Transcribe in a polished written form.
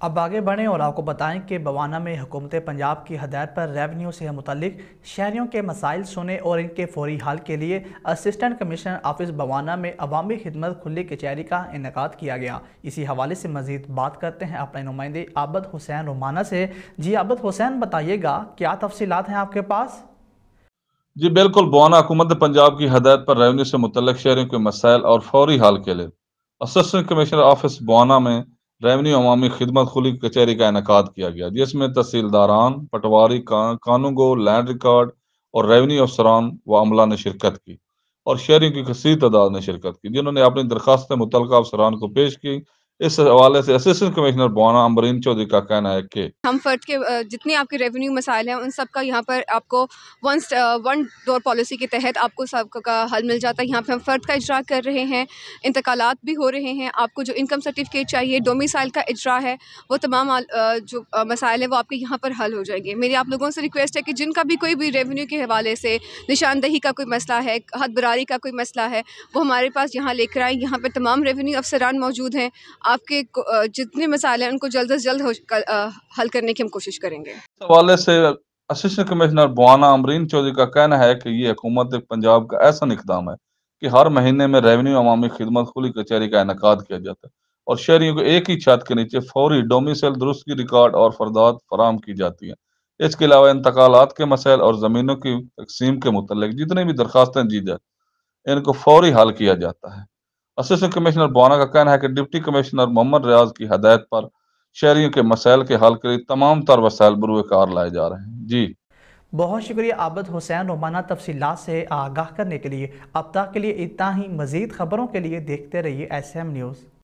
اب آگے بڑھیں اور آپ کو بتائیں کہ بوانا میں حکومت پنجاب کی ہدایت پر ریونیو سے متعلق شہریوں کے مسائل سنے اور ان کے فوری حل کے لیے اسسٹنٹ کمشنر آفس بوانا میں عوامی خدمت کھلی کچہری کا انعقاد کیا گیا۔ اسی حوالے سے مزید بات کرتے ہیں اپنے نمائندے عابد حسین رومانہ سے۔ جی عابد حسین، بتائیے گا کیا تفصیلات ہیں آپ کے پاس؟ جی بالکل، بوانا حکومت پنجاب کی ہدایت پر ریونیو سے متعلق شہریوں کے مسائل اور فوری حل کے لیے اسسٹنٹ کمشنر آفس بوانا میں ریونیو عوامی خدمت کھلی کچہری کا انعقاد کیا گیا، جس میں تحصیلداران، پٹواری، قانونگو، لینڈ ریکارڈ اور ریونیو افسران و عملہ نے شرکت کی اور شہریوں کی کثیر تعداد نے شرکت کی، جنہوں نے اپنی درخواستیں متعلقہ افسران کو پیش کی۔ اس حوالے سے اسسٹنٹ کمشنر بوانا امبرین چودھری کا کہنا ہے کہ ہم فرد کے جتنے آپ کے ریونیو مسائل ہیں ان سب کا یہاں پر آپ کو ون ڈور پالیسی کے تحت آپ کو سب کا حل مل جاتا ہے۔ یہاں پہ ہم فرد کا اجرا کر رہے ہیں، انتقالات بھی ہو رہے ہیں، آپ کو جو انکم سرٹیفکیٹ چاہیے، ڈومیسائل کا اجرا ہے، وہ تمام جو مسائل ہیں وہ آپ کے یہاں پر حل ہو جائیں گے۔ میری آپ لوگوں سے ریکویسٹ ہے کہ جن کا بھی کوئی بھی ریونیو کے حوالے سے نشاندہی کا کوئی مسئلہ ہے، حد براری کا کوئی مسئلہ ہے، وہ ہمارے پاس یہاں لے کر آئیں۔ یہاں پہ تمام ریونیو افسران موجود ہیں، آپ کے جتنے مسائل ہیں ان کو جلد از جلد حل کرنے کی ہم کوشش کریں گے۔ اس حوالے سے اسسٹنٹ کمشنر بوانا امبرین چودھری کا کہنا ہے کہ یہ حکومت پنجاب کا ایسا اقدام ہے کہ ہر مہینے میں ریونیو عوامی خدمت کھلی کچہری کا انعقاد کیا جاتا ہے اور شہریوں کو ایک ہی چھت کے نیچے فوری ڈومیسائل درستگی ریکارڈ اور فرداد فراہم کی جاتی ہیں۔ اس کے علاوہ انتقالات کے مسائل اور زمینوں کی تقسیم کے متعلق جتنی بھی درخواستیں دی جائیں ان کو فوری حل کیا جاتا ہے۔ اسسٹنٹ کمشنر بوانا کا کہنا ہے کہ ڈپٹی کمشنر محمد ریاض کی ہدایت پر شہریوں کے مسائل کے حل کے لیے تمام تر وسائل بروئے کار لائے جا رہے ہیں۔ جی بہت شکریہ عابد حسین رومانہ تفصیلات سے آگاہ کرنے کے لیے۔ اب تک کے لیے اتنا ہی، مزید خبروں کے لیے دیکھتے رہیے ایس ایم نیوز۔